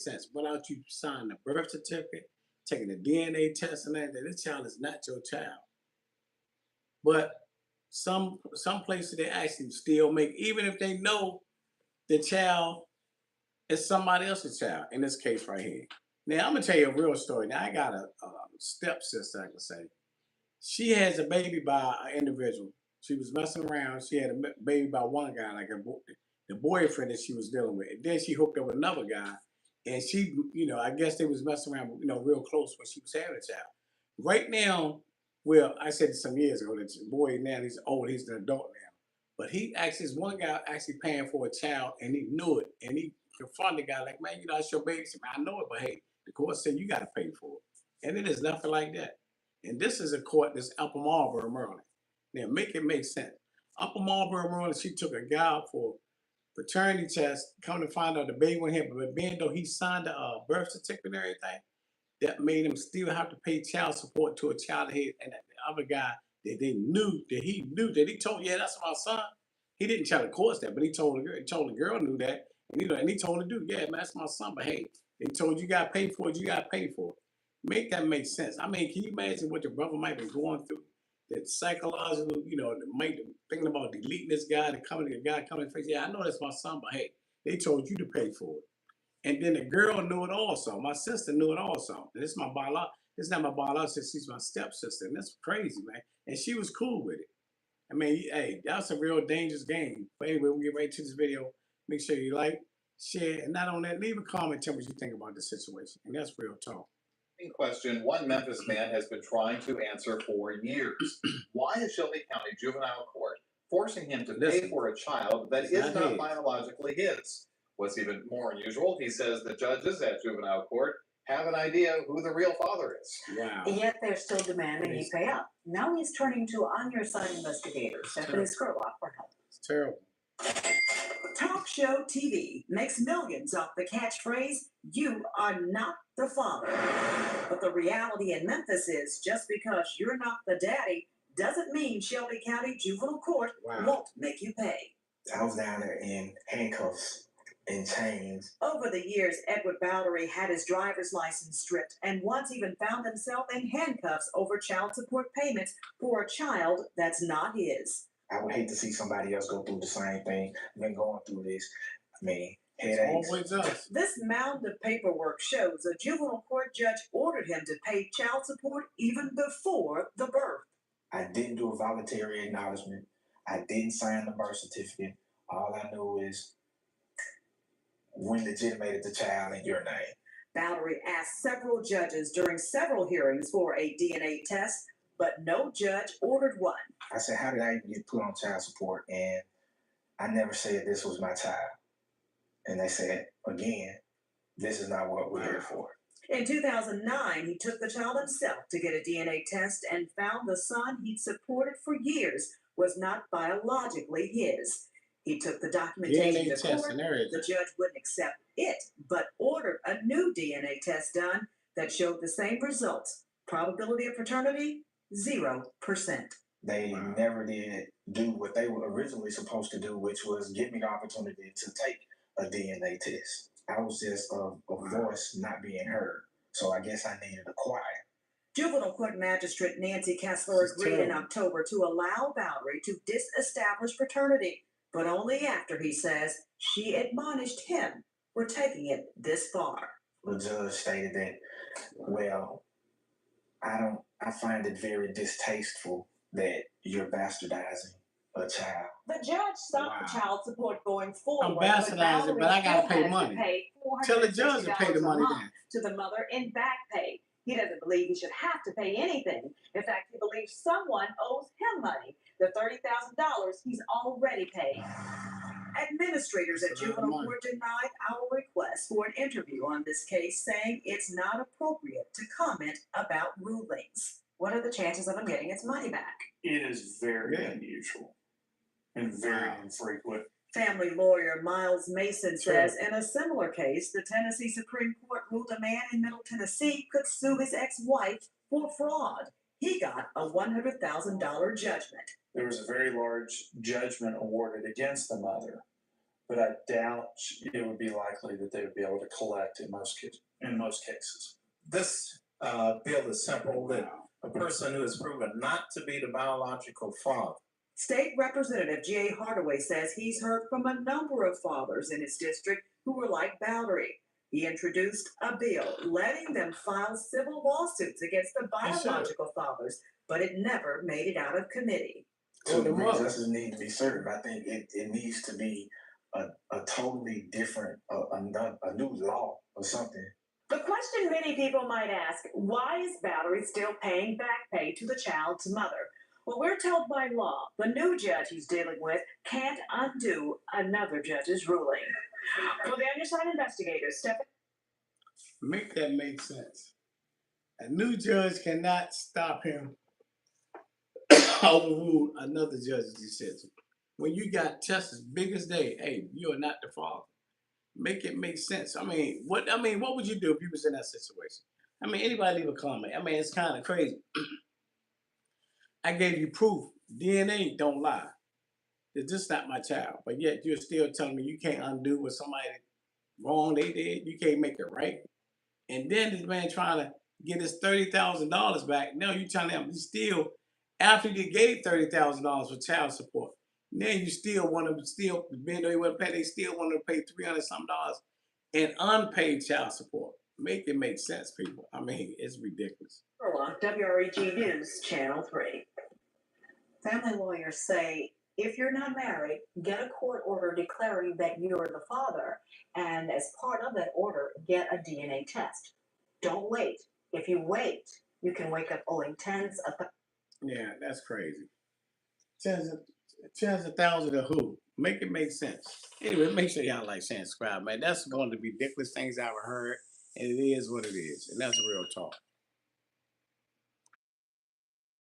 sense. Without you signing the birth certificate, taking the DNA test and that this child is not your child. But some places they actually still make, even if they know the child is somebody else's child. In this case right here. Now I'm gonna tell you a real story. Now I got a stepsister. I can say she has a baby by an individual. She was messing around. She had a baby by one guy, like the boyfriend that she was dealing with. And then she hooked up with another guy, and she, I guess they was messing around, real close when she was having a child. Right now, well, I said this some years ago. That the boy now he's old. He's an adult now, but he actually is one guy actually paying for a child, and he knew it, and he confronted the guy like, man, that's your baby. He said, I know it, but hey, the court said you got to pay for it, and it is nothing like that. And this is a court that's Upper Marlboro, Maryland. Now, make it make sense. Upper Marlboro, Maryland, she took a guy out for paternity test, come to find out the baby went here, but being though he signed a birth certificate and everything, that made him still have to pay child support to a child head. And the other guy that he knew that he told, yeah, that's my son. He didn't tell the courts that, but he told the girl, knew that. And he told the dude, yeah, man, that's my son. But hey, they told you gotta pay for it, you gotta pay for it. Make that make sense. I mean, can you imagine what your brother might be going through? That psychological, might thinking about deleting this guy, the guy coming to face. Yeah, I know that's my son, but hey, they told you to pay for it. And then the girl knew it also. My sister knew it also. This is my biological. This is not my biological. She's my stepsister, and that's crazy, man. And she was cool with it. I mean, hey, that's a real dangerous game. But anyway, we'll get right to this video. Make sure you like, share, and not only that, leave a comment. Tell me what you think about this situation. And that's real talk. Question one Memphis man has been trying to answer for years. Why is Shelby County Juvenile Court forcing him to pay for a child that is not biologically his? What's even more unusual, he says the judges at juvenile court have an idea who the real father is. Wow. Yet they're still demanding he pay up. Now he's turning to On Your Side investigator Stephanie Skurlock for help. It's terrible. Talk show TV makes millions off the catchphrase, "You are not the father." But the reality in Memphis is just because you're not the daddy doesn't mean Shelby County Juvenile Court won't make you pay. I was down there in handcuffs and chains. Over the years, Edward Bowery had his driver's license stripped and once even found himself in handcuffs over child support payments for a child that's not his. I would hate to see somebody else go through the same thing. I've been going through this. I mean, headaches. This mound of paperwork shows a juvenile court judge ordered him to pay child support even before the birth. I didn't do a voluntary acknowledgement. I didn't sign the birth certificate. All I knew is when legitimated the child in your name. Bowery asked several judges during several hearings for a DNA test, but no judge ordered one. I said, how did I even get put on child support? And I never said this was my child. And they said, again, this is not what we're here for. In 2009, he took the child himself to get a DNA test and found the son he'd supported for years was not biologically his. He took the documentation to court. The judge wouldn't accept it, but ordered a new DNA test done that showed the same results. Probability of paternity, 0%. They never did do what they were originally supposed to do, which was give me the opportunity to take a DNA test. I was just a voice not being heard. So I guess I needed a choir. Juvenile Court Magistrate Nancy Kessler agreed in October to allow Bowery to disestablish paternity, but only after, he says, she admonished him for taking it this far. The judge stated that, well, I find it very distasteful that you're bastardizing a child. The judge stopped the child support going forward. I'm bastardizing, but I gotta pay money. Tell the judge to pay the money down. To the mother in back pay. He doesn't believe he should have to pay anything. In fact, he believes someone owes him money. The $30,000 he's already paid. Administrators at Juvenile Court denied our request for an interview on this case, saying it's not appropriate to comment about rulings. What are the chances of him getting his money back? It is very unusual and very infrequent. Family lawyer Miles Mason says in a similar case, the Tennessee Supreme Court ruled a man in Middle Tennessee could sue his ex-wife for fraud. He got a $100,000 judgment. There was a very large judgment awarded against the mother, but I doubt it would be likely that they would be able to collect in most cases. This bill is simple, that a person who is proven not to be the biological father. State Representative G.A. Hardaway says he's heard from a number of fathers in his district who were like Valerie. He introduced a bill letting them file civil lawsuits against the biological fathers, but it never made it out of committee. To agree, justice needs to be served. I think it needs to be a totally different, a new law or something. The question many people might ask, why is Valerie still paying back pay to the child's mother? Well, we're told by law, the new judge he's dealing with can't undo another judge's ruling. For the Underside Investigators, Stephanie. Make that make sense. A new judge cannot stop him overrule another judge's decision. When you got Tesla's biggest day, hey, you are not the father. Make it make sense. What would you do if you was in that situation? Anybody leave a comment. It's kind of crazy. I gave you proof. DNA don't lie. It's just not my child. But yet you're still telling me you can't undo what somebody wrong they did. You can't make it right. And then this man trying to get his $30,000 back. Now you telling him you still, after you gave $30,000 for child support, now you still want to even though you want to pay, they still want to pay $300-something in unpaid child support. Make it make sense, people. It's ridiculous. WREG News, Channel 3. Family lawyers say if you're not married, get a court order declaring that you're the father, and as part of that order, get a DNA test. Don't wait. If you wait, you can wake up owing tens of thousands. Yeah, that's crazy. Tens of thousands of who? Make it make sense. Anyway, make sure y'all like, share, and subscribe, man. That's one of the ridiculous things I've ever heard, and it is what it is, and that's real talk.